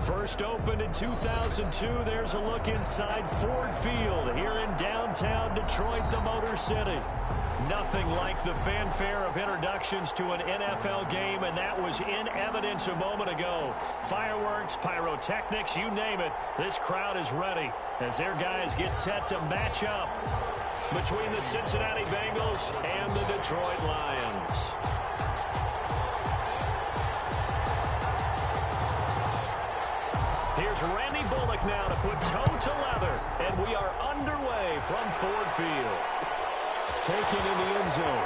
First opened in 2002, there's a look inside Ford Field here in downtown Detroit, the Motor City. Nothing like the fanfare of introductions to an NFL game, and that was in evidence a moment ago. Fireworks, pyrotechnics, you name it, this crowd is ready as their guys get set to match up between the Cincinnati Bengals and the Detroit Lions. Here's Randy Bullock now to put toe to leather, and we are underway from Ford Field. Taken in the end zone.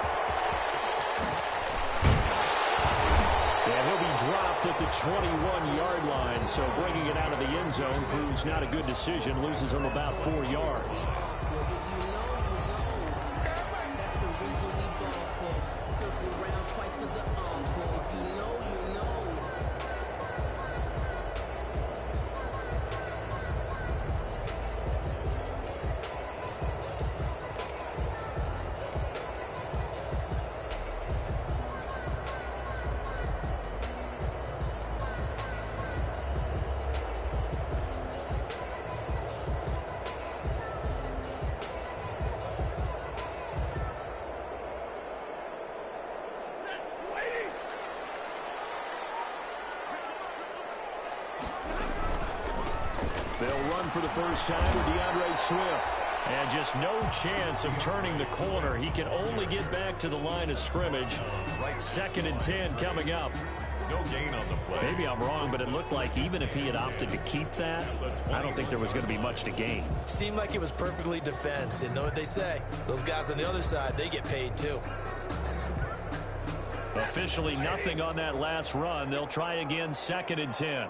And he'll be dropped at the 21-yard line, so bringing it out of the end zone proves not a good decision, loses him about 4 yards. They'll run for the first time with DeAndre Swift. And just no chance of turning the corner. He can only get back to the line of scrimmage. 2nd and 10 coming up. No gain on the play. Maybe I'm wrong, but it looked like even if he had opted to keep that, I don't think there was going to be much to gain. Seemed like it was perfectly defense. And know what they say? Those guys on the other side, they get paid too. Officially nothing on that last run. They'll try again 2nd and 10.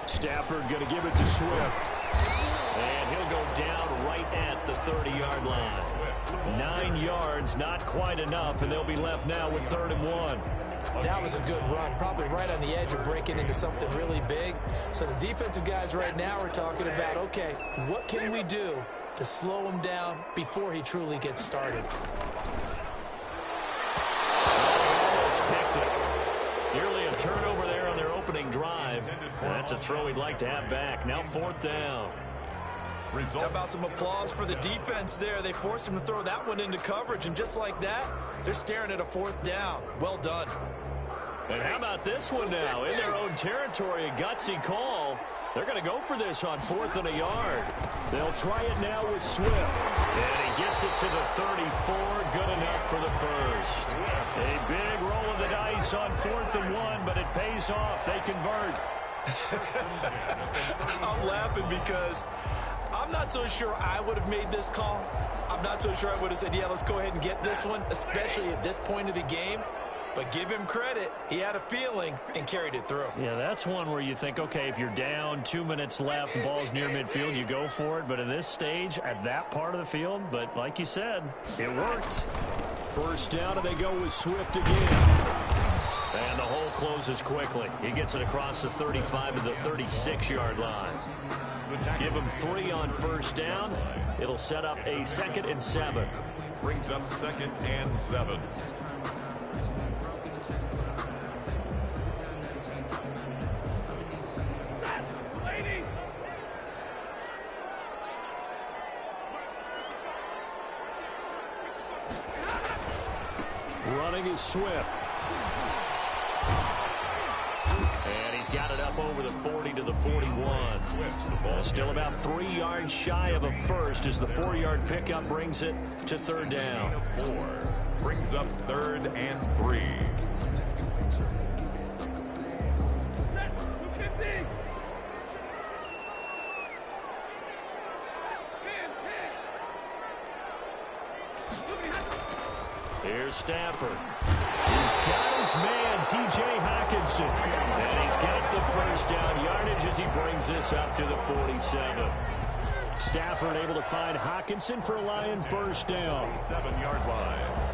Stafford going to give it to Swift. And he'll go down right at the 30-yard line. 9 yards, not quite enough, and they'll be left now with 3rd and 1. That was a good run, probably right on the edge of breaking into something really big. So the defensive guys right now are talking about, okay, what can we do to slow him down before he truly gets started? Almost picked it. Nearly a turnover there on their opening drive. That's a throw he'd like to have back. Now 4th down. How about some applause for the defense there? They forced him to throw that one into coverage, and just like that, they're staring at a 4th down. Well done. And how about this one now? In their own territory, a gutsy call. They're going to go for this on 4th and a yard. They'll try it now with Swift. And he gets it to the 34. Good enough for the first. A big roll of the dice on 4th and 1, but it pays off. They convert. I'm laughing because I'm not so sure I would have made this call. I'm not so sure I would have said, yeah, let's go ahead and get this one, especially at this point of the game. But give him credit. He had a feeling and carried it through. Yeah, that's one where you think, okay, if you're down, 2 minutes left, the ball's near midfield, you go for it. But in this stage, at that part of the field, but like you said, it worked. First down, and they go with Swift again. And the hole closes quickly. He gets it across the 35 to the 36-yard line. Give him 3 on first down. It'll set up a 2nd and 7. Brings up 2nd and 7. throwing is Swift. And he's got it up over the 40 to the 41. Still about 3 yards shy of a first as the 4-yard pickup brings it to third down. 4 brings up 3rd and 3. Here's Stafford. He's got his man, T.J. Hockenson. And he's got the first down yardage as he brings this up to the 47. Stafford able to find Hockenson for a Lion first down. 7-yard line.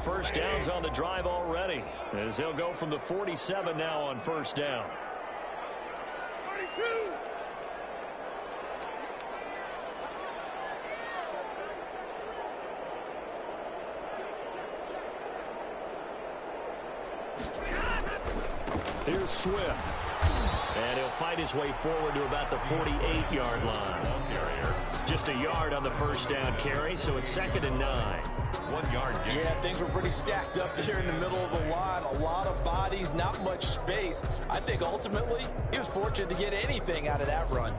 First downs on the drive already as they'll go from the 47 now on first down. 32. Here's Swift. And he'll fight his way forward to about the 48-yard line. Just a yard on the first down carry, so it's 2nd and 9. 1 yard gain. Yeah, things were pretty stacked up here in the middle of the line. A lot of bodies, not much space. I think ultimately he was fortunate to get anything out of that run.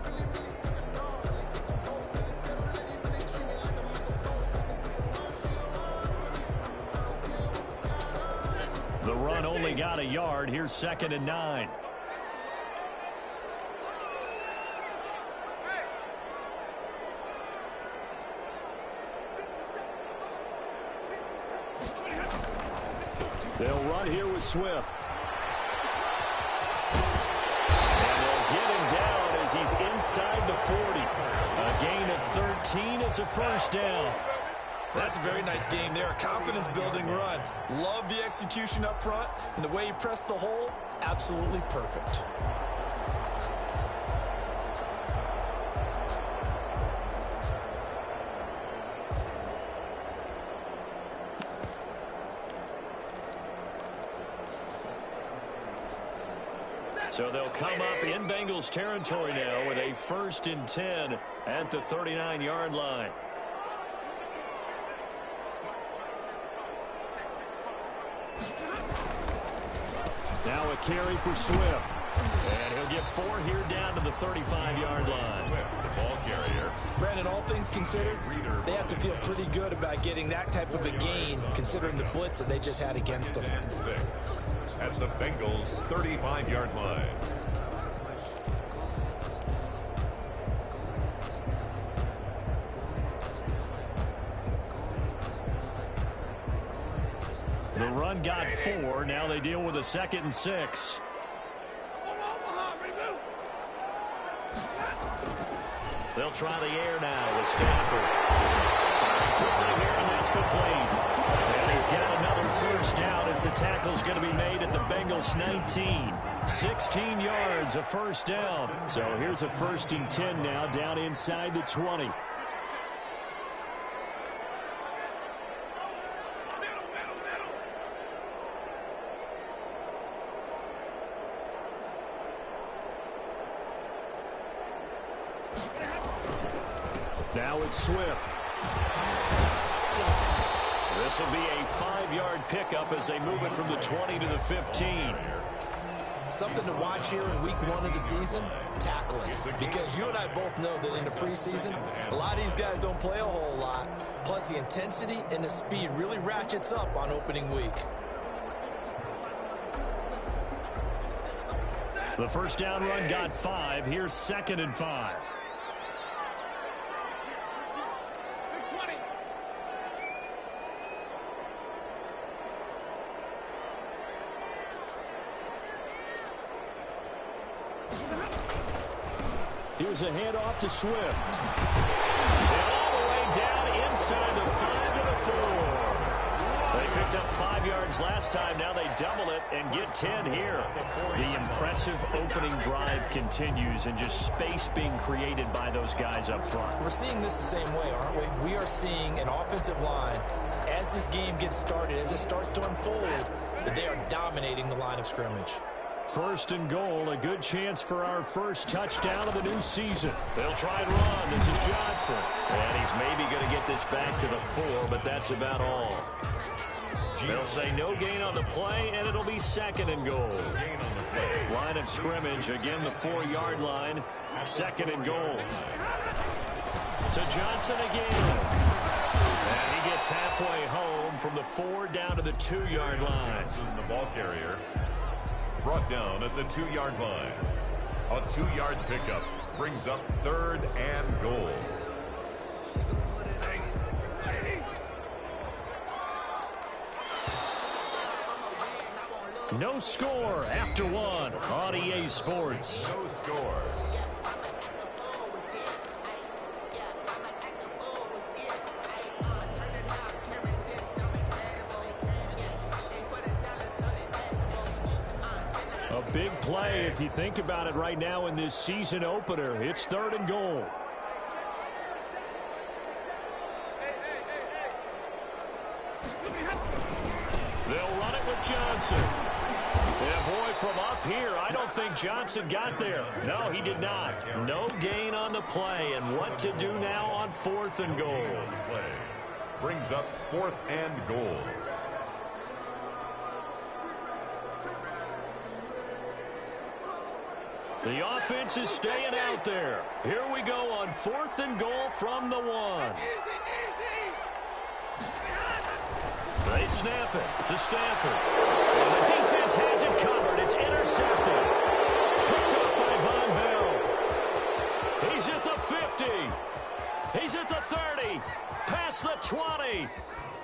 The run only got a yard. Here's 2nd and 9. They'll run here with Swift. And they'll get him down as he's inside the 40. A gain of 13. It's a first down. That's a very nice game there. Confidence-building run. Love the execution up front. And the way he pressed the hole, absolutely perfect. So they'll come up in Bengals territory now with a 1st and 10 at the 39-yard line. Now a carry for Swift. And he'll get 4 here down to the 35-yard line. The ball carrier. Brandon, all things considered, they have to feel pretty good about getting that type of a gain, considering the blitz that they just had against them. And 6 at the Bengals 35-yard line. The run got 4. Now they deal with a 2nd and 6. They'll try the air now with Stafford. Firing quickly here, and that's complete. And he's got another first down as the tackle's going to be made at the Bengals 19. 16 yards, a first down. So here's a 1st and 10 now down inside the 20. Now it's Swift. This will be a 5-yard pickup as they move it from the 20 to the 15. Something to watch here in week 1 of the season, tackling. Because you and I both know that in the preseason, a lot of these guys don't play a whole lot. Plus the intensity and the speed really ratchets up on opening week. The first down run got 5. Here's 2nd and 5. Here's a handoff to Swift. And all the way down inside the 5 to the 4. They picked up 5 yards last time. Now they double it and get 10 here. The impressive opening drive continues, and just space being created by those guys up front. We're seeing this the same way, aren't we? We are seeing an offensive line, as this game gets started, as it starts to unfold, that they are dominating the line of scrimmage. First and goal, a good chance for our first touchdown of the new season. They'll try and run. This is Johnson. And he's maybe going to get this back to the 4, but that's about all. They'll say no gain on the play, and it'll be second and goal. Line of scrimmage, again the 4-yard line. Second and goal. To Johnson again. And he gets halfway home from the 4 down to the 2-yard line. The ball carrier brought down at the 2-yard line. A 2-yard pickup brings up third and goal. No score after 1 on EA Sports. No score. A big play if you think about it right now in this season opener. It's third and goal. They'll run it with Johnson. And boy, from up here, I don't think Johnson got there. No, he did not. No gain on the play. And what to do now on 4th and goal. Play brings up 4th and goal. The offense is staying out there. Here we go on 4th and goal from the 1. They snap it to Stafford. And the defense has it covered. It's intercepted. Picked up by Von Bell. He's at the 50. He's at the 30. Past the 20.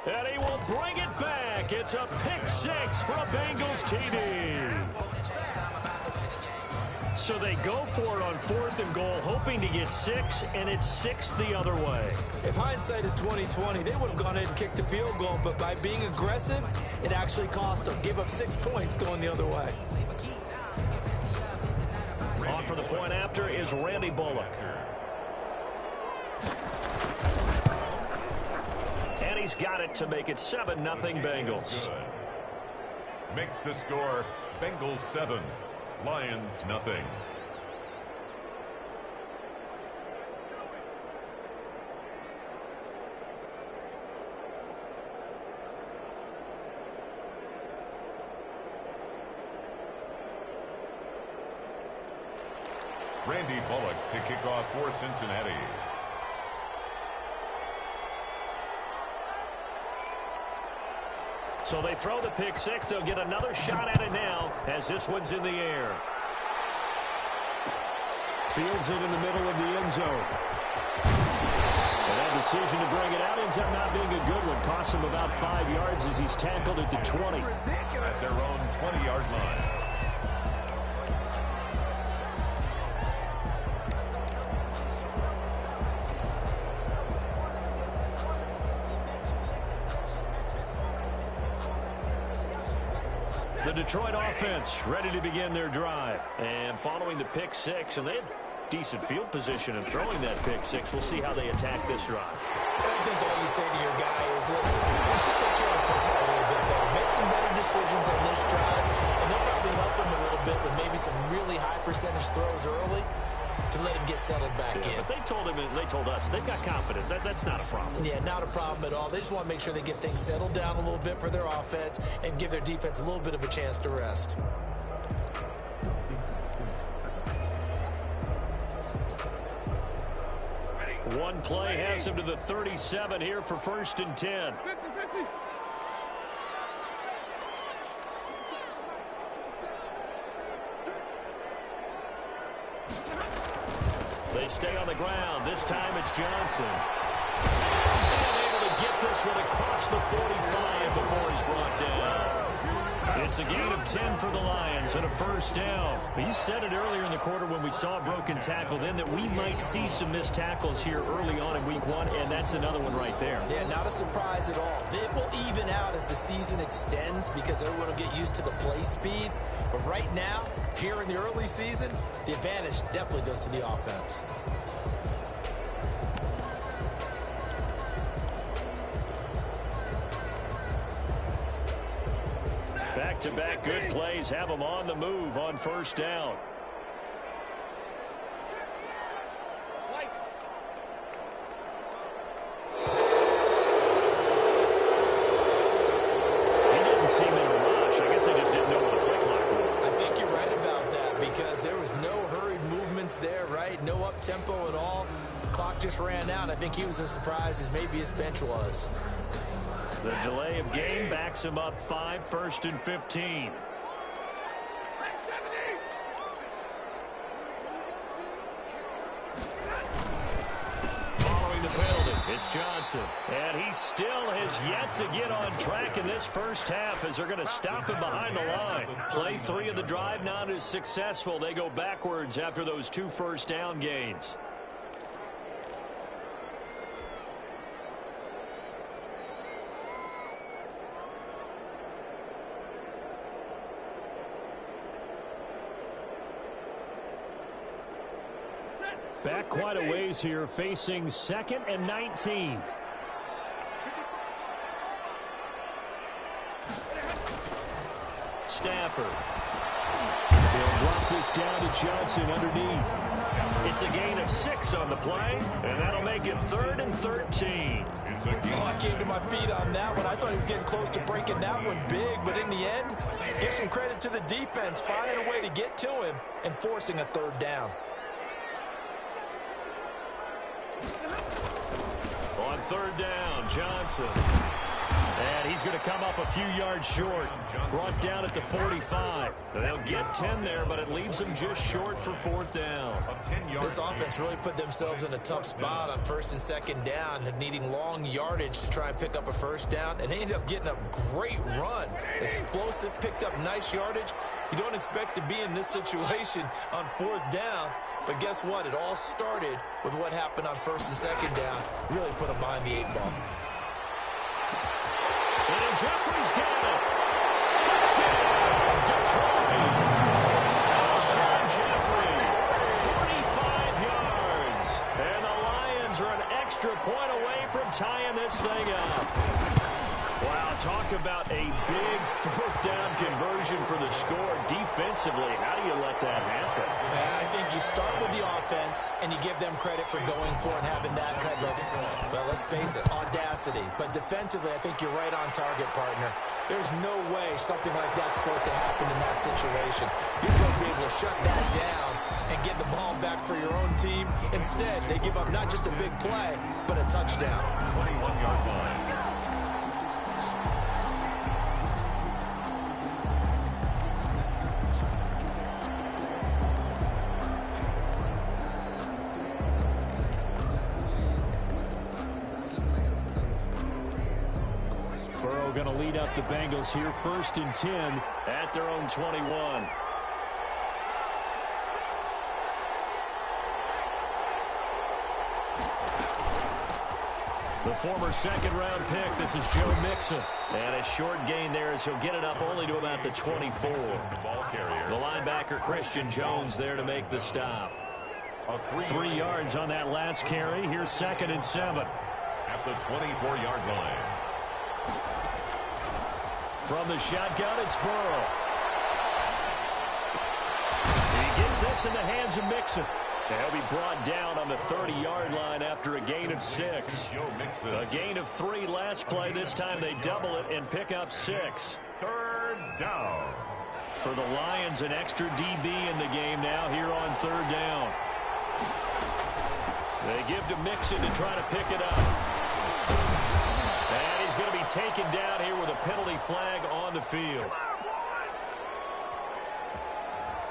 And he will bring it back. It's a pick 6 for a Bengals TD. So they go for it on 4th and goal, hoping to get 6, and it's 6 the other way. If hindsight is 20/20, they would have gone ahead and kicked the field goal, but by being aggressive, it actually cost them. Give up 6 points going the other way. On for the point after is Randy Bullock. And he's got it to make it 7-0 Bengals. Makes the score Bengals 7. Lions nothing. Randy Bullock to kick off for Cincinnati. So they throw the pick 6. They'll get another shot at it now as this one's in the air. Fields it in the middle of the end zone. And that decision to bring it out ends up not being a good one. Costs him about 5 yards as he's tackled at the 20. At their own 20-yard line. The Detroit offense ready to begin their drive. And following the pick 6, and they had decent field position in throwing that pick 6. We'll see how they attack this drive. I think all you say to your guy is, listen, let's just take care of the football a little bit better. Make some better decisions on this drive, and they'll probably help him a little bit with maybe some really high percentage throws early to let him get settled back in. But they told him, and they told us, they've got confidence. That's not a problem. Yeah, not a problem at all. They just want to make sure they get things settled down a little bit for their offense and give their defense a little bit of a chance to rest. One play has him to the 37 here for 1st and 10. They stay on the ground. This time it's Johnson. And able to get this one across the 45 before he's brought down. It's a gain of 10 for the Lions and a first down. You said it earlier in the quarter when we saw a broken tackle then that we might see some missed tackles here early on in week 1, and that's another one right there. Yeah, not a surprise at all. It will even out as the season extends because everyone will get used to the play speed. But right now, here in the early season, the advantage definitely goes to the offense. Back-to-back good plays have them on the move on first down. He didn't seem in a rush. I guess they just didn't know what the play clock was. I think you're right about that because there was no hurried movements there, right? No up-tempo at all. Clock just ran out. I think he was as surprised as maybe his bench was. The delay of game backs him up 5, 1st and 15. Following the penalty, it's Johnson. And he still has yet to get on track in this first half as they're going to stop him behind the line. Play 3 of the drive not as successful. They go backwards after those 2 first down gains. Back quite a ways here, facing 2nd and 19. Stafford. He'll drop this down to Johnson underneath. It's a gain of 6 on the play, and that'll make it 3rd and 13. Oh, I came to my feet on that one. I thought he was getting close to breaking that one big, but in the end, give some credit to the defense, finding a way to get to him and forcing a 3rd down. On 3rd down, Johnson. And he's going to come up a few yards short. Brought down at the 45. They'll get 10 there, but it leaves them just short for 4th down. This offense really put themselves in a tough spot on 1st and 2nd down, needing long yardage to try and pick up a 1st down, and they ended up getting a great run. Explosive, picked up nice yardage. You don't expect to be in this situation on 4th down, but guess what? It all started with what happened on 1st and 2nd down. Really put them behind the 8 ball. And Jeffrey's got it. Touchdown, Detroit. Alshon Jeffrey, 45 yards. And the Lions are an extra point away from tying this thing up. Wow, talk about a big 4th down conversion for the score. Defensively, how do you let that happen? I think you start with the offense, and you give them credit for going for it and having that kind of, well, let's face it, audacity. But defensively, I think you're right on target, partner. There's no way something like that's supposed to happen in that situation. You're supposed to be able to shut that down and get the ball back for your own team. Instead, they give up not just a big play, but a touchdown. 21-yard line. Going to lead up the Bengals here, 1st and 10 at their own 21. The former 2nd-round pick, this is Joe Mixon. And a short gain there as he'll get it up only to about the 24. The linebacker, Christian Jones, there to make the stop. 3 yards on that last carry. Here's 2nd and 7. At the 24-yard line. From the shotgun, it's Burrow. He gets this in the hands of Mixon. And he'll be brought down on the 30-yard line after a gain of 6. A gain of 3 last play. This time they double it and pick up 6. 3rd down. For the Lions, an extra DB in the game now here on 3rd down. They give to Mixon to try to pick it up. And he's going to be taken down here with a penalty flag on the field.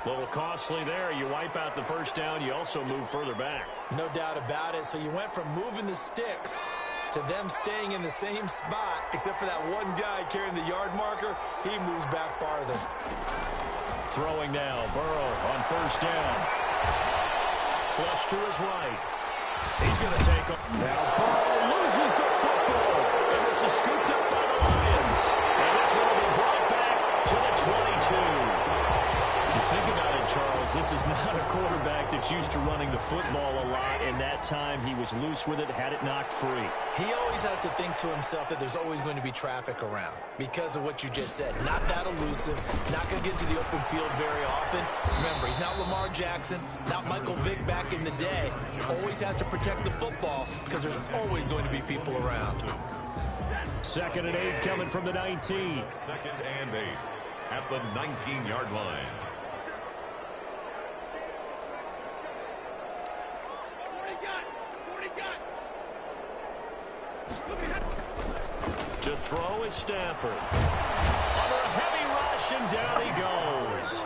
A little costly there. You wipe out the 1st down. You also move further back. No doubt about it. So you went from moving the sticks to them staying in the same spot, except for that one guy carrying the yard marker, he moves back farther. Throwing now, Burrow on first down. Flush to his right. He's going to take him. Now Burrow loses the football. And this is scooped up by the Lions. And this will be brought back to the 22. You think about it, Charles, this is not a quarterback that's used to running the football a lot, and that time he was loose with it, had it knocked free. He always has to think to himself that there's always going to be traffic around because of what you just said. Not that elusive, not going to get to the open field very often. Remember, he's not Lamar Jackson, not Michael Vick back in the day. Always has to protect the football because there's always going to be people around. 2nd and 8 coming from the 19. 2nd and 8 at the 19-yard line. To throw is Stafford. Under a heavy rush, and down he goes.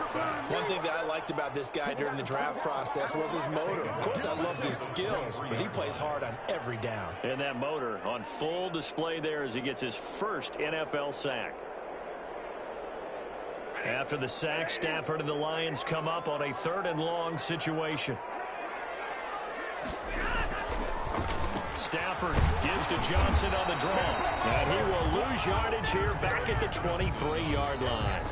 One thing that I liked about this guy during the draft process was his motor. Of course, I loved his skills, but he plays hard on every down. And that motor on full display there as he gets his first NFL sack. After the sack, Stafford and the Lions come up on a 3rd and long situation. Stafford gives to Johnson on the draw. And he will lose yardage here back at the 23-yard line.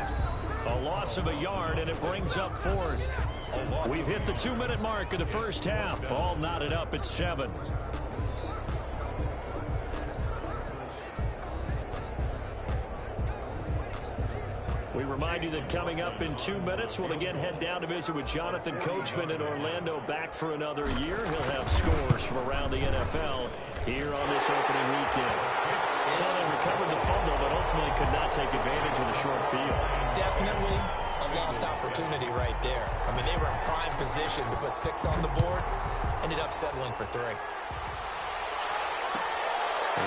A loss of a yard, and it brings up 4th. We've hit the 2-minute mark of the first half. All knotted up at 7. We remind you that coming up in 2 minutes, we'll again head down to visit with Jonathan Coachman in Orlando, back for another year. He'll have scores from around the NFL here on this opening weekend. So they recovered the fumble, but ultimately could not take advantage of the short field. Definitely a lost opportunity right there. I mean, they were in prime position to put 6 on the board, ended up settling for 3.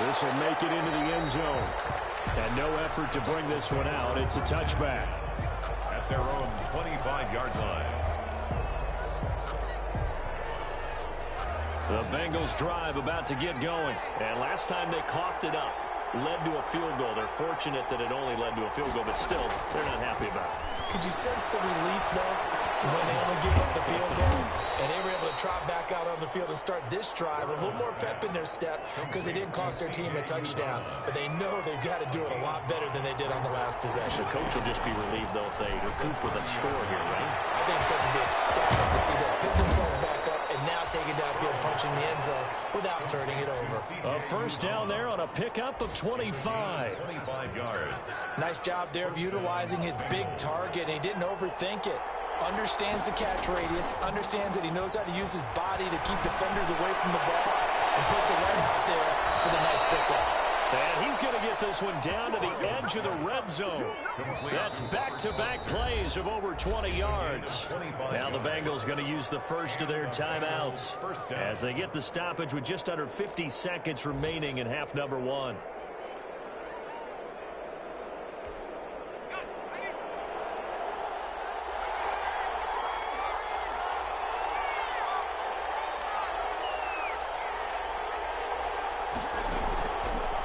This will make it into the end zone. And no effort to bring this one out. It's a touchback. At their own 25-yard line. The Bengals drive about to get going. And last time they coughed it up, led to a field goal. They're fortunate that it only led to a field goal, but still, they're not happy about it. Could you sense the relief, though, when they only give up the field goal? And they were able to trot back out on the field and start this drive. A little more pep in their step because they didn't cost their team a touchdown. But they know they've got to do it a lot better than they did on the last possession. The coach will just be relieved, though, if they recoup with a score here, right? I think the coach will be ecstatic to see them pick themselves back up and now take it downfield, punching the end zone without turning it over. A first down there on a pickup of 25. 25 yards. Nice job there of utilizing his big target. He didn't overthink it. Understands the catch radius, understands that he knows how to use his body to keep defenders away from the ball, and puts it right out there for the nice pickup. And he's going to get this one down to the edge of the red zone. That's back-to-back plays of over 20 yards. Now the Bengals going to use the first of their timeouts as they get the stoppage with just under 50 seconds remaining in half number 1.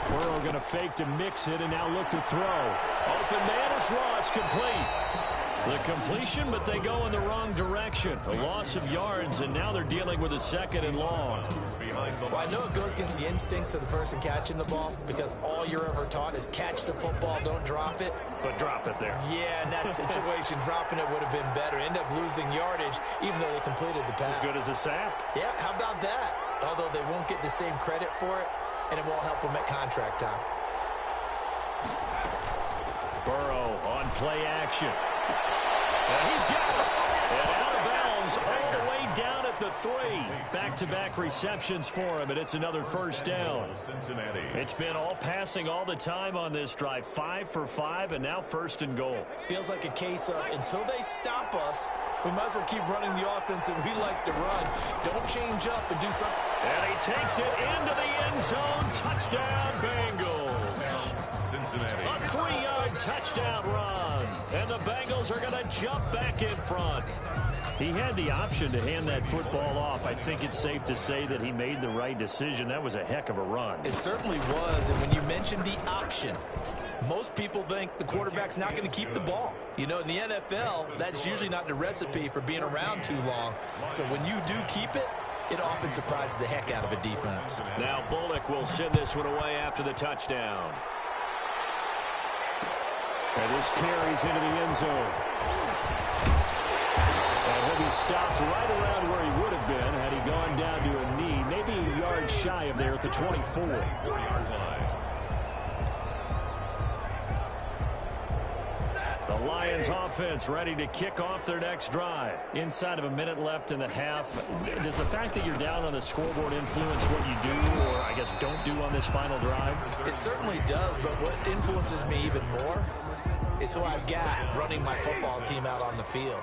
Burrow going to fake to mix it and now look to throw. Open man is Ross, complete. The completion, but they go in the wrong direction. A loss of yards, and now they're dealing with a 2nd and long. Well, I know it goes against the instincts of the person catching the ball because all you're ever taught is catch the football, don't drop it. But drop it there. Yeah, in that situation, dropping it would have been better. End up losing yardage, even though they completed the pass. As good as a sack. Yeah, how about that? Although they won't get the same credit for it, and it won't help them at contract time. Burrow on play action. And he's got it. And out of bounds all the way down at the 3. Back-to-back receptions for him, and it's another first down. It's been all passing all the time on this drive. 5 for 5, and now 1st and goal. Feels like a case of until they stop us, we might as well keep running the offense that we like to run. Don't change up and do something. And he takes it into the end zone. Touchdown, Bengals. Cincinnati. A 3-yard touchdown run. And the Bengals are going to jump back in front. He had the option to hand that football off. I think it's safe to say that he made the right decision. That was a heck of a run. It certainly was. And when you mentioned the option, most people think the quarterback's not going to keep the ball. You know, in the NFL, that's usually not the recipe for being around too long. So when you do keep it, it often surprises the heck out of a defense. Now Bullock will send this one away after the touchdown. And this carries into the end zone. And he'll be stopped right around where he would have been had he gone down to a knee, maybe a yard shy of there at the 24. 4-yard line. The Lions offense ready to kick off their next drive. Inside of a minute left in the half. Does the fact that you're down on the scoreboard influence what you do, or I guess don't do on this final drive? It certainly does, but what influences me even more is who I've got running my football team out on the field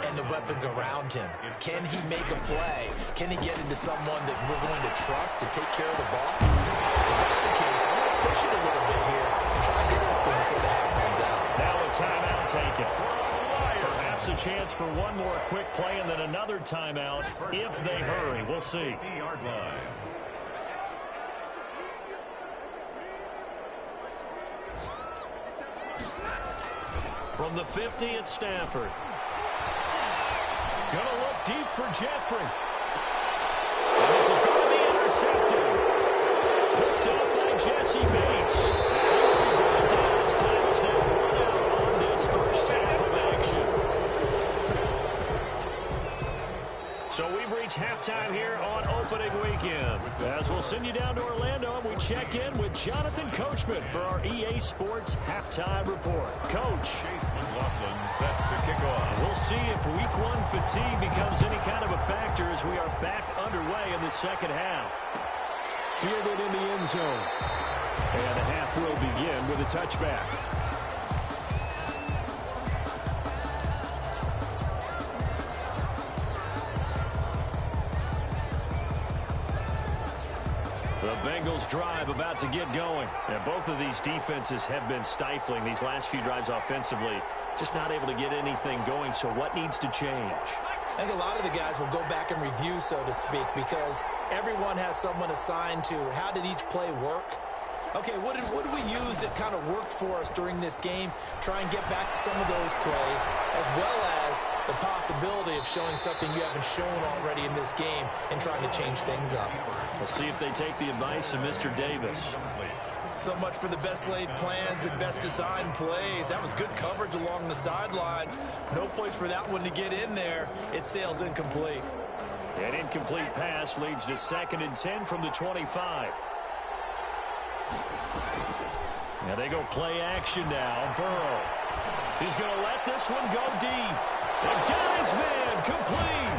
and the weapons around him. Can he make a play? Can he get into someone that we're going to trust to take care of the ball? If that's the case, I'm going to push it a little bit here and try and get something before the half runs out. Now a timeout taken. Perhaps a chance for one more quick play and then another timeout if they hurry. We'll see. 50-yard line. From the 50 at Stafford. Going to look deep for Jeffrey. And this is going to be intercepted. Picked up by Jesse Bates. And brought down as time is now run out on this first half of action. So we've reached halftime here on opening weekend. As we'll send you down to Orlando, we check in with Jonathan Coachman for our EA Sports Halftime Report. Coach. Chase McLaughlin set to kick off. We'll see if week one fatigue becomes any kind of a factor as we are back underway in the second half. Fielded in the end zone. And the half will begin with a touchback. The Bengals drive about to get going. And both of these defenses have been stifling these last few drives offensively. Just not able to get anything going. So what needs to change? I think a lot of the guys will go back and review, so to speak, because everyone has someone assigned to how did each play work. Okay, what did we use that kind of worked for us during this game? Try and get back to some of those plays, as well as the possibility of showing something you haven't shown already in this game and trying to change things up. We'll see if they take the advice of Mr. Davis. So much for the best laid plans and best designed plays. That was good coverage along the sidelines. No place for that one to get in there. It sails incomplete. An incomplete pass leads to 2nd and 10 from the 25. Now they go play action now. Burrow. He's going to let this one go deep. And got his man complete.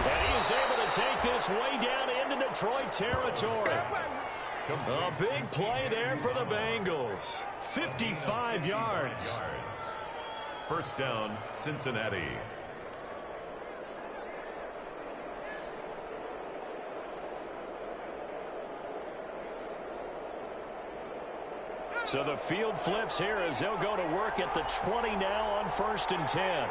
And he is able to take this way down into Detroit territory. A big play there for the Bengals. 55 yards. First down, Cincinnati. So the field flips here as they'll go to work at the 20 now on 1st and 10.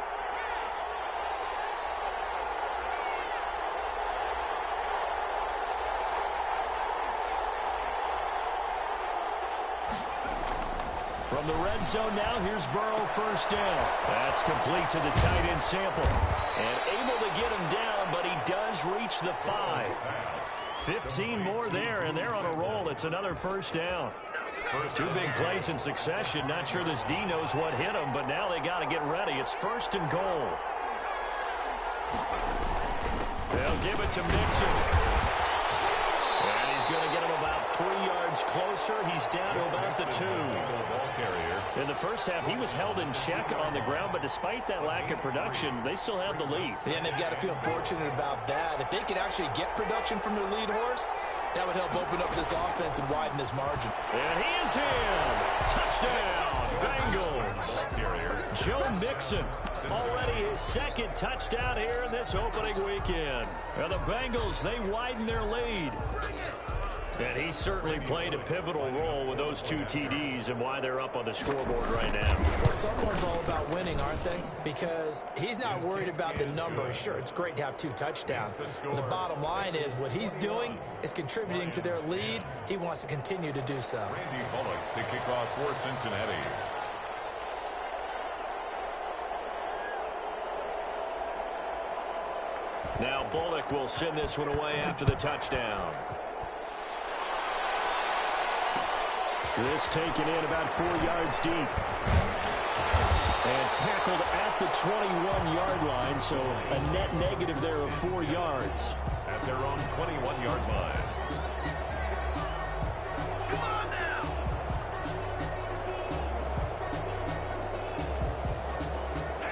From the red zone now, here's Burrow, 1st down. That's complete to the tight end Sample. And able to get him down, but he does reach the 5. 15 more there, and they're on a roll. It's another 1st down. Two big plays in succession. Not sure this D knows what hit him, but now they got to get ready. It's 1st and goal. They'll give it to Mixon. And he's going to get him about 3 yards closer. He's down to about the 2. In the first half, he was held in check on the ground, but despite that lack of production, they still have the lead. Yeah, and they've got to feel fortunate about that. If they could actually get production from their lead horse, that would help open up this offense and widen this margin. And he is in. Touchdown, Bengals. Joe Mixon, already his 2nd touchdown here in this opening weekend. And the Bengals, they widen their lead. And he certainly played a pivotal role with those 2 TDs and why they're up on the scoreboard right now. Well, someone's all about winning, aren't they? Because he's not worried about the number. Sure, it's great to have 2 touchdowns. But the bottom line is what he's doing is contributing to their lead. He wants to continue to do so. Randy Bullock to kick off for Cincinnati. Now Bullock will send this one away after the touchdown. This taken in about 4 yards deep. And tackled at the 21-yard line, so a net negative there of 4 yards. At their own 21-yard line. Come on now.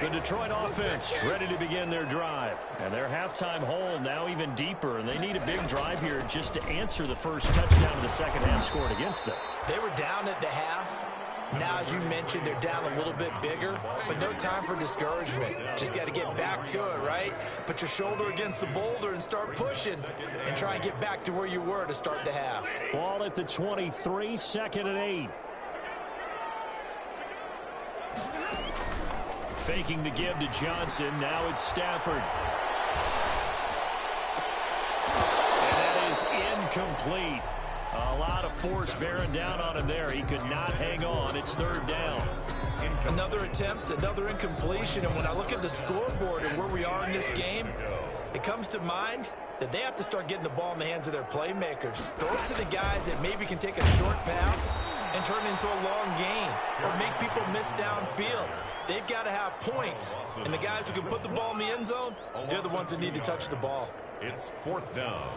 The Detroit offense ready to begin their drive. And their halftime hole now even deeper, and they need a big drive here just to answer the first touchdown of the second half scored against them. They were down at the half. Now, as you mentioned, they're down a little bit bigger, but no time for discouragement. Just got to get back to it, right? Put your shoulder against the boulder and start pushing and try and get back to where you were to start the half. Ball at the 23, 2nd and 8. Faking the give to Johnson. Now it's Stafford. And that is incomplete. A lot of force bearing down on him there. He could not hang on. It's 3rd down. Another attempt, another incompletion. And when I look at the scoreboard and where we are in this game, it comes to mind that they have to start getting the ball in the hands of their playmakers. Throw it to the guys that maybe can take a short pass and turn it into a long gain or make people miss downfield. They've got to have points. And the guys who can put the ball in the end zone, they're the ones that need to touch the ball. It's 4th down.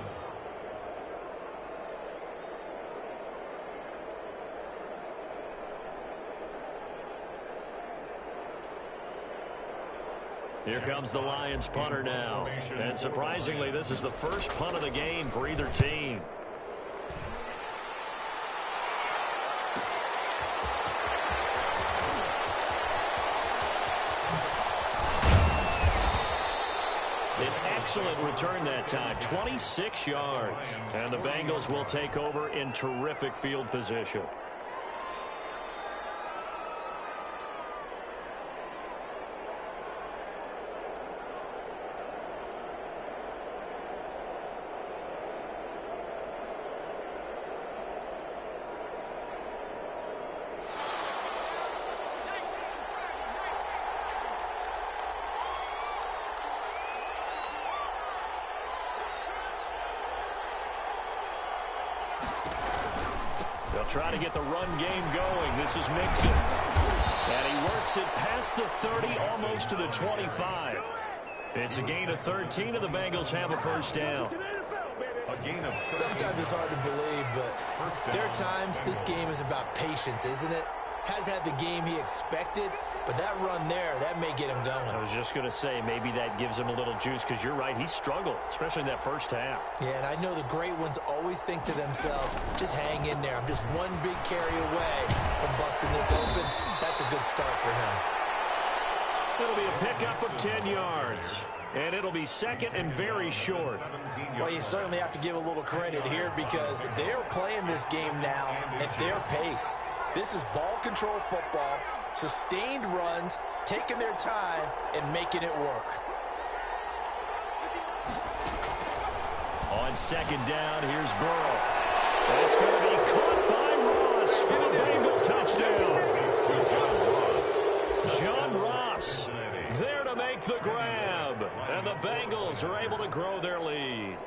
Here comes the Lions punter now. And surprisingly, this is the first punt of the game for either team. An excellent return that time, 26 yards. And the Bengals will take over in terrific field position. Try to get the run game going. This is Mixon. And he works it past the 30, almost to the 25. It's a gain of 13, and the Bengals have a first down. Sometimes it's hard to believe, but there are times this game is about patience, isn't it? Has had the game he expected, but that run there, that may get him going. I was just going to say, maybe that gives him a little juice, because you're right, he struggled, especially in that first half. Yeah, and I know the great ones always think to themselves, just hang in there. I'm just one big carry away from busting this open. That's a good start for him. It'll be a pickup of 10 yards. And it'll be 2nd and very short. Well, you certainly have to give a little credit here because they're playing this game now at their pace. This is ball control football, sustained runs, taking their time, and making it work. On 2nd down, here's Burrow. That's going to be caught by Ross for a Bengal touchdown. John Ross there to make the grab. And the Bengals are able to grow their lead.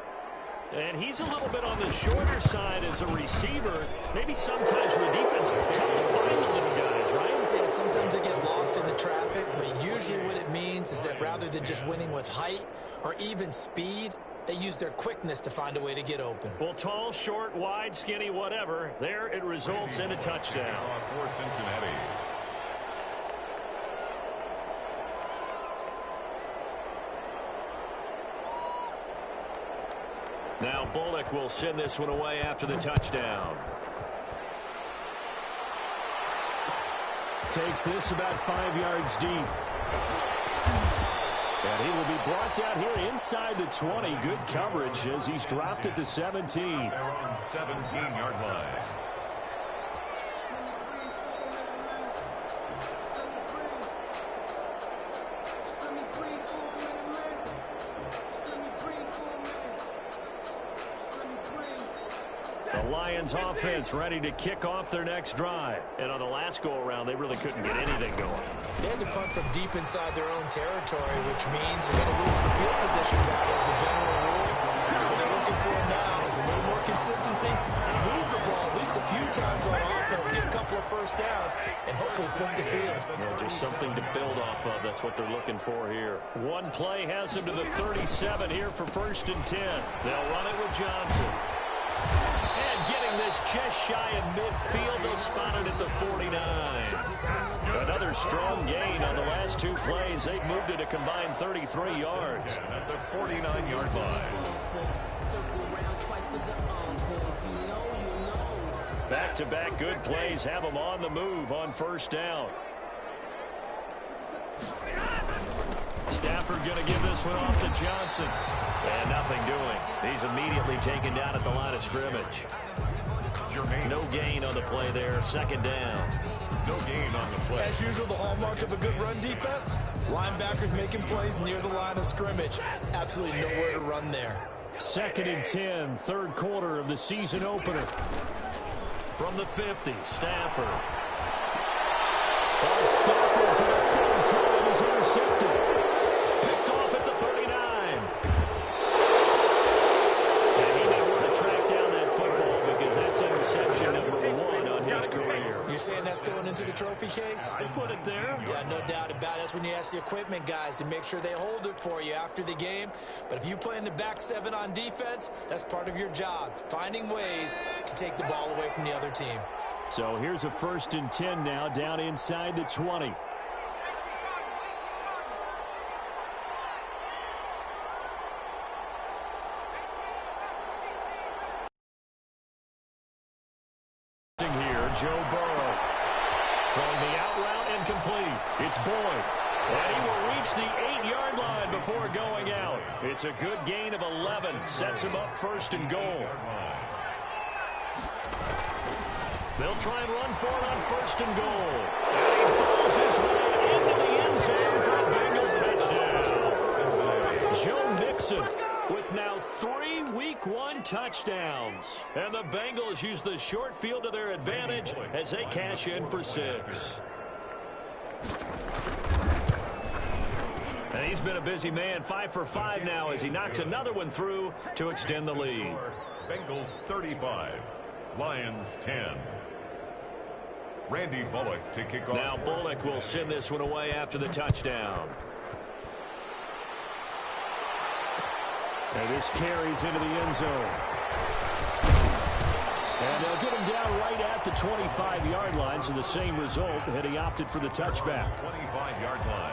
And he's a little bit on the shorter side as a receiver. Maybe sometimes for the defense, tough to find the little guys, right? Yeah, sometimes they get lost in the traffic, but usually what it means is that rather than just winning with height or even speed, they use their quickness to find a way to get open. Well, tall, short, wide, skinny, whatever. There it results in a touchdown. For Cincinnati. Now Bullock will send this one away after the touchdown. Takes this about 5 yards deep. And he will be brought down here inside the 20. Good coverage as he's dropped at the 17. They're on 17-yard line. The Lions offense ready to kick off their next drive. And on the last go-around, they really couldn't get anything going. They had to punt from deep inside their own territory, which means they're going to lose the field position battle as a general rule. What they're looking for now is a little more consistency, move the ball at least a few times on offense, get a couple of first downs, and hopefully flip the field. Well, just something to build off of. That's what they're looking for here. One play has them to the 37 here for 1st and 10. They'll run it with Johnson. And getting this just shy of midfield, they'll spot it at the 49. Another strong gain on the last 2 plays. They've moved it a combined 33 yards. At the 49-yard line. Back-to-back good plays have them on the move on 1st down. Stafford going to give this one off to Johnson. And nothing doing. He's immediately taken down at the line of scrimmage. No gain on the play there. 2nd down. No gain on the play. As usual, the hallmark of a good run defense, linebackers making plays near the line of scrimmage. Absolutely nowhere to run there. 2nd and 10, 3rd quarter of the season opener. From the 50, Stafford. Stafford for the 3rd time is intercepted. Picked off at the 39. And he may want to track down that football because that's interception number 1 on his career. You're saying that's going into the trophy case? I put it there. Yeah, no doubt about it. That's when you ask the equipment guys to make sure they hold it for you after the game. But if you play in the back 7 on defense, that's part of your job, finding ways to take the ball away from the other team. So here's a 1st and 10 now, down inside the 20. Here, Joe Burrow. Throwing the out route incomplete. It's Boyd. And he will reach the 8-yard line before going out. It's a good gain of 11. Sets him up 1st and goal. They'll try and run for it on 1st and goal. And he pulls his way into the end zone for a Bengal touchdown. Joe Mixon with now 3 Week 1 touchdowns. And the Bengals use the short field to their advantage as they cash in for 6. And he's been a busy man, 5 for 5 now as he knocks another one through to extend the lead. Bengals 35, Lions 10. Randy Bullock to kick off. Now Bullock will send this one away after the touchdown. And this carries into the end zone. And they'll get him down right at the 25-yard line, so the same result had he opted for the touchback. 25-yard line.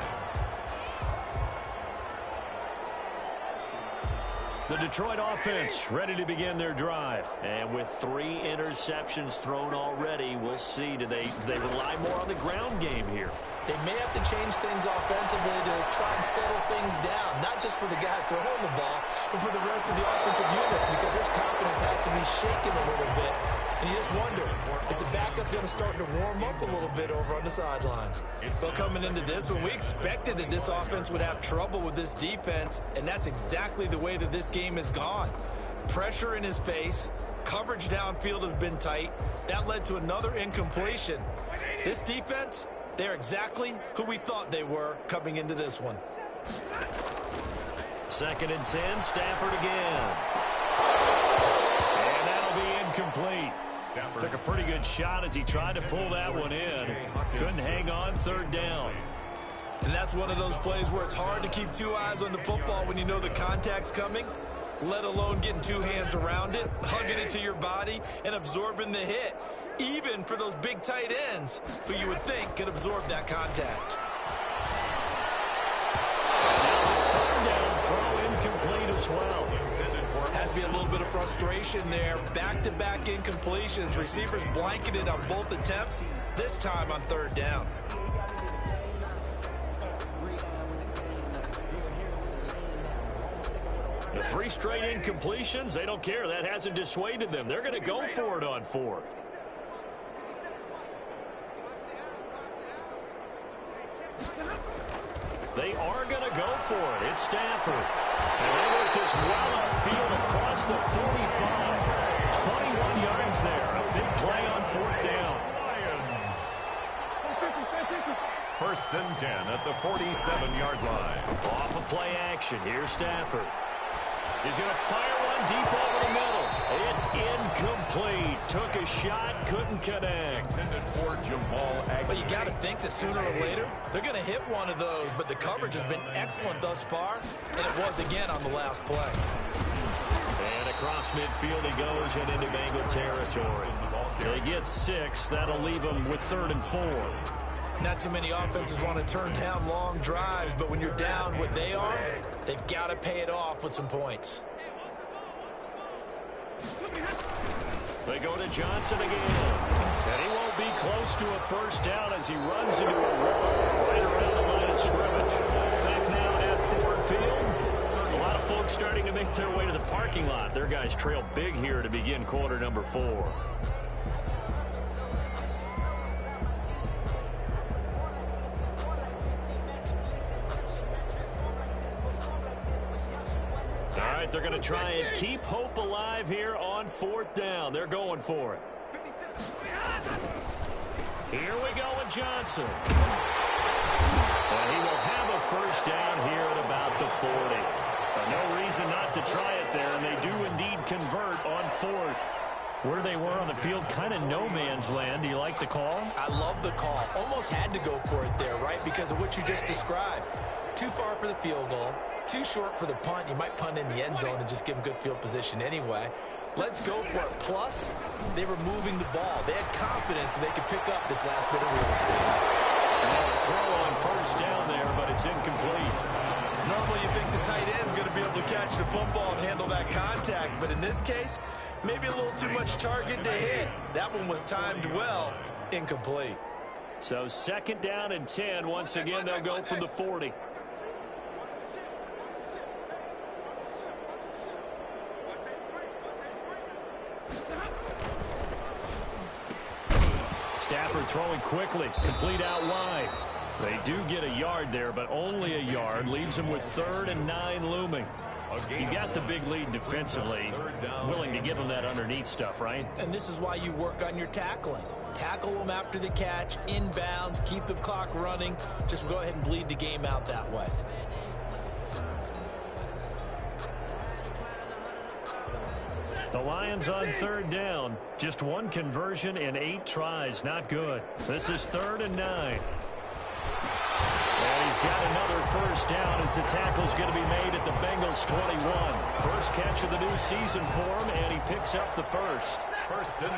The Detroit offense ready to begin their drive. And with 3 interceptions thrown already, we'll see. Do they rely more on the ground game here? They may have to change things offensively to try and settle things down, not just for the guy throwing the ball, but for the rest of the offensive unit, because their confidence has to be shaken a little bit. And you just wonder, is the backup going to start to warm up a little bit over on the sideline? So coming into this one, we expected that this offense would have trouble with this defense, and that's exactly the way that this game has gone. Pressure in his face, coverage downfield has been tight. That led to another incompletion. This defense, they're exactly who we thought they were coming into this one. 2nd and 10, Stafford again. And that'll be incomplete. Took a pretty good shot as he tried to pull that one in. Couldn't hang on, 3rd down. And that's one of those plays where it's hard to keep 2 eyes on the football when you know the contact's coming, let alone getting 2 hands around it, hugging it to your body, and absorbing the hit, even for those big tight ends who you would think could absorb that contact. Third down throw incomplete as well. Has to be a little bit of frustration there. Back-to-back incompletions. Receivers blanketed on both attempts, this time on 3rd down. The 3 straight incompletions, they don't care. That hasn't dissuaded them. They're going to go for it on 4th. They are going to go for it. It's Stafford. And they work this well upfield across the 45. 21 yards there. A big play on 4th down. First and 10 at the 47-yard line. Off of play action. Here's Stafford. He's going to fire one deep over the middle. It's incomplete. Took a shot, couldn't connect. Well, you got to think that sooner or later they're going to hit one of those, but the coverage has been excellent thus far, and it was again on the last play. And across midfield he goes and into Bengal territory. They get 6. That'll leave them with 3rd and 4. Not too many offenses want to turn down long drives, but when you're down what they are, they've got to pay it off with some points. They go to Johnson again. And he won't be close to a first down as he runs into a wall right around the line of scrimmage. Back now at Ford Field. A lot of folks starting to make their way to the parking lot. Their guys trail big here to begin quarter number 4. They're going to try and keep hope alive here on 4th down. They're going for it. Here we go with Johnson. And he will have a first down here at about the 40. No reason not to try it there, and they do indeed convert on 4th. Where they were on the field, kind of no man's land. Do you like the call? I love the call. Almost had to go for it there, right, because of what you just described. Too far for the field goal. Too short for the punt. You might punt in the end zone and just give them good field position anyway. Let's go for it. Plus, they were moving the ball. They had confidence that they could pick up this last bit of real estate. And a throw on first down there, but it's incomplete. Normally you think the tight end's going to be able to catch the football and handle that contact, but in this case, maybe a little too much target to hit. That one was timed well. Incomplete. So 2nd down and 10. Once again, they'll go from the 40. Stafford throwing quickly, complete out wide. They do get a yard there, but only a yard. Leaves them with 3rd and 9 looming. You got the big lead defensively. Willing to give them that underneath stuff, right? And this is why you work on your tackling. Tackle them after the catch, inbounds, keep the clock running. Just go ahead and bleed the game out that way. The Lions on 3rd down. Just 1 conversion in 8 tries. Not good. This is 3rd and 9. And he's got another first down as the tackle's going to be made at the Bengals 21. First catch of the new season for him, and he picks up the first.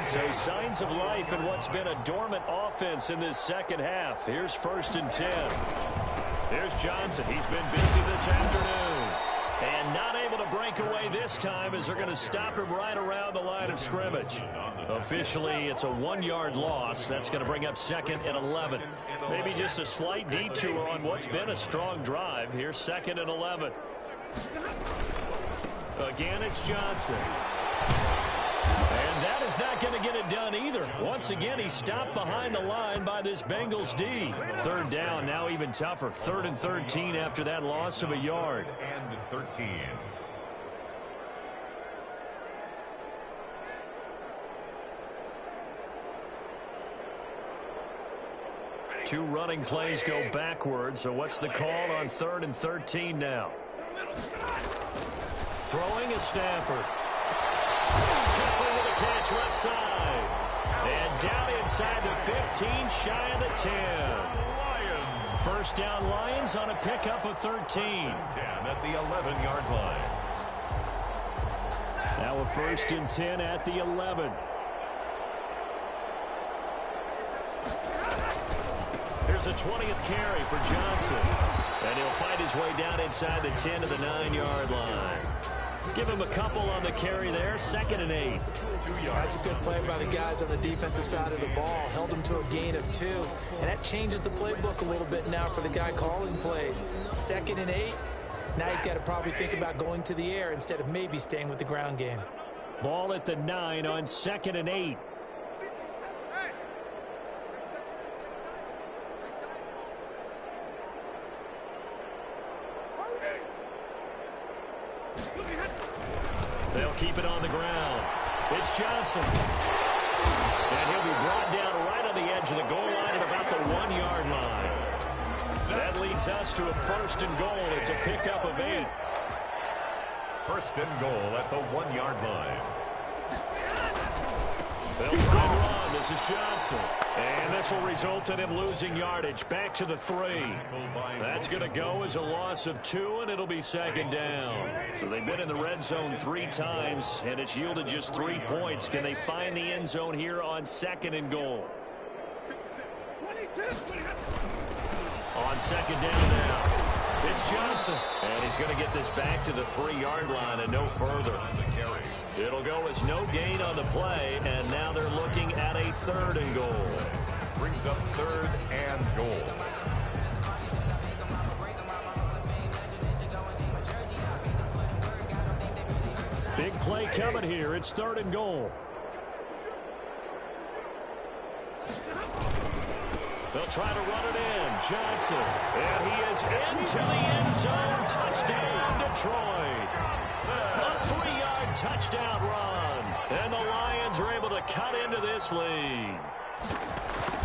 So signs of life in what's been a dormant offense in this second half. Here's 1st and 10. Here's Johnson. He's been busy this afternoon. And not able to break away this time as they're going to stop him right around the line of scrimmage. Officially, it's a 1-yard loss. That's going to bring up 2nd and 11. Maybe just a slight detour on what's been a strong drive. Here's 2nd and 11. Again, it's Johnson. And that is not going to get it done either. Once again, he's stopped behind the line by this Bengals D. 3rd down, now even tougher. 3rd and 13 after that loss of a yard. And 13. Two running plays go backwards, so what's the call on 3rd and 13 now? Throwing is Stafford. Jeffrey with a catch left side. And down inside the 15, shy of the 10. First down Lions on a pickup of 13. 10 at the 11-yard line. Now a 1st and 10 at the 11. Here's a 20th carry for Johnson. And he'll find his way down inside the 10 to the 9-yard line. Give him a couple on the carry there. 2nd and 8. That's a good play by the guys on the defensive side of the ball. Held him to a gain of 2. And that changes the playbook a little bit now for the guy calling plays. 2nd and 8. Now he's got to probably think about going to the air instead of maybe staying with the ground game. Ball at the 9 on 2nd and 8. They'll keep it on the ground. It's Johnson. And he'll be brought down right on the edge of the goal line at about the 1-yard line. That leads us to a 1st and goal. It's a pickup of 8. 1st and goal at the 1-yard line. They'll try and run. This is Johnson. And this will result in him losing yardage. Back to the 3. That's going to go as a loss of 2, and it'll be 2nd down. So they've been in the red zone 3 times, and it's yielded just 3 points. Can they find the end zone here on 2nd and goal? On 2nd down now. It's Johnson. And he's going to get this back to the 3-yard line and no further. It'll go as no gain on the play, and now they're looking at a 3rd and goal. Brings up 3rd and goal. Big play coming here. It's 3rd and goal. They'll try to run it in. Johnson. And he is into the end zone. Touchdown, Detroit. A 3-yard touchdown run. And the Lions are able to cut into this lead.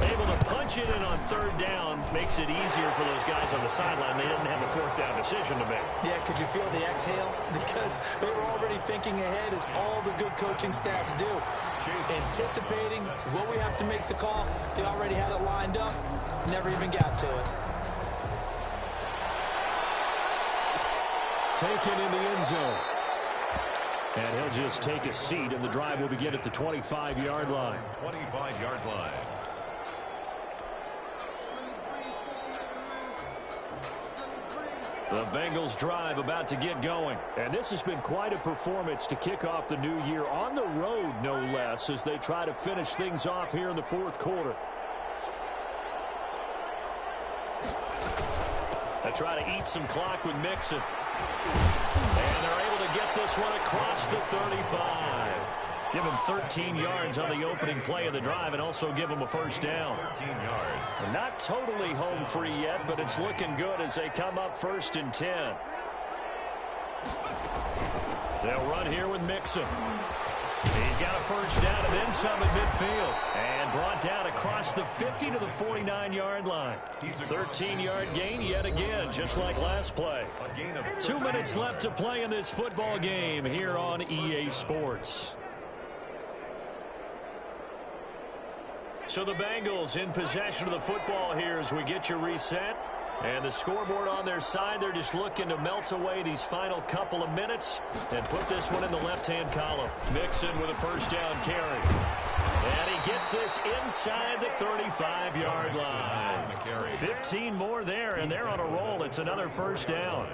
Able to punch it in on 3rd down makes it easier for those guys on the sideline. They didn't have a 4th down decision to make. Yeah, could you feel the exhale? Because they were already thinking ahead, as all the good coaching staffs do. Anticipating, will we have to make the call? They already had it lined up. Never even got to it. Taken in the end zone. And he'll just take a seat, and the drive will begin at the 25-yard line. 25-yard line. The Bengals drive about to get going. And this has been quite a performance to kick off the new year on the road, no less, as they try to finish things off here in the 4th quarter. They try to eat some clock with Mixon. And they're able to get this one across the 35. Give him 13 yards on the opening play of the drive and also give him a 1st down. 13 yards. Not totally home free yet, but it's looking good as they come up 1st and 10. They'll run here with Mixon. He's got a 1st down and then some at midfield. And brought down across the 50 to the 49-yard line. 13-yard gain yet again, just like last play. 2 minutes left to play in this football game here on EA Sports. So the Bengals in possession of the football here as we get you reset. And the scoreboard on their side, they're just looking to melt away these final couple of minutes and put this one in the left-hand column. Mixon with a 1st down carry. And he gets this inside the 35-yard line. 15 more there, and they're on a roll. It's another 1st down.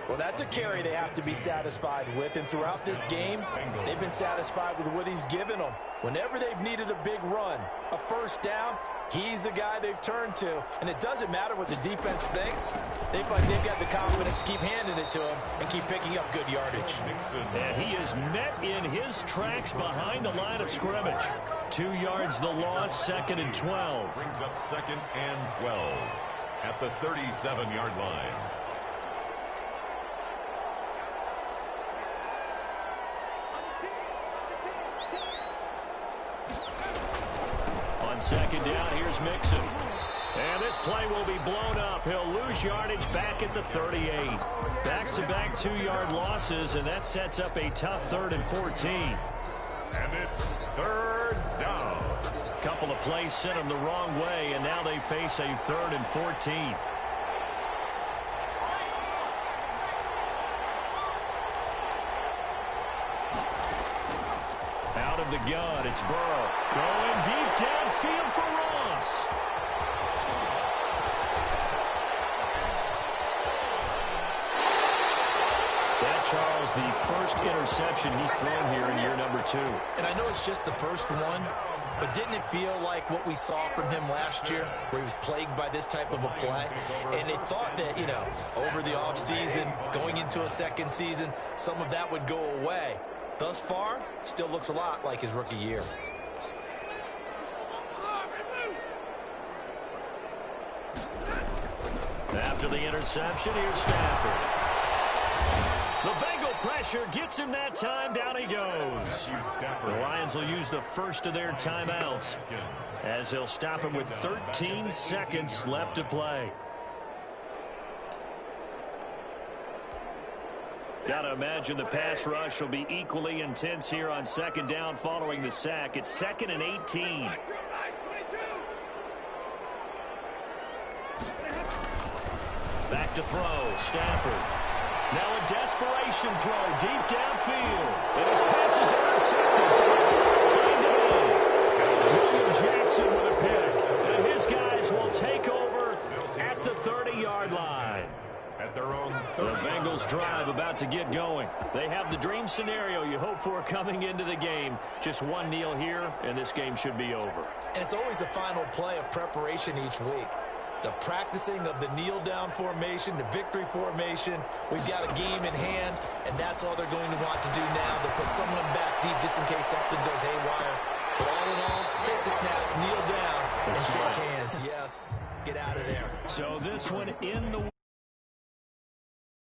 Well, that's a carry they have to be satisfied with. And throughout this game, they've been satisfied with what he's given them. Whenever they've needed a big run, a 1st down, he's the guy they've turned to. And it doesn't matter what the defense thinks. They feel like they've got the confidence to keep handing it to him and keep picking up good yardage. And he is met in his tracks behind the line of scrimmage. 2 yards the loss, 2nd and 12. Brings up 2nd and 12 at the 37-yard line. On 2nd down, here's Mixon. And this play will be blown up. He'll lose yardage back at the 38. Back-to-back 2-yard losses, and that sets up a tough 3rd and 14. And it's 3rd down. Couple of plays sent them the wrong way, and now they face a 3rd and 14. Out of the gun, it's Burrow. Going deep downfield for Ross. That, Charles, the 1st interception he's thrown here in year number 2. And I know it's just the 1st one, But didn't it feel like what we saw from him last year, where he was plagued by this type of a play? And they thought that, you know, over the offseason, going into a second season, some of that would go away. Thus far, still looks a lot like his rookie year. After the interception, here's Stafford. The Bengal pressure gets him that time. Down he goes. The Lions will use the first of their timeouts as they'll stop him with 13 seconds left to play. Got to imagine the pass rush will be equally intense here on second down following the sack. It's 2nd and 18. Back to throw, Stafford. Now a desperation throw deep downfield. And his pass is intercepted. William Jackson with a pick. And his guys will take over at the 30-yard line. At their own 30. The Bengals drive about to get going. They have the dream scenario you hope for coming into the game. Just one kneel here, and this game should be over. And it's always the final play of preparation each week. The practicing of the kneel-down formation, the victory formation. We've got a game in hand, and that's all they're going to want to do now. They'll put someone back deep just in case something goes haywire. But all in all, take the snap, kneel down, and shake hands. Yes, get out of there. So this one in the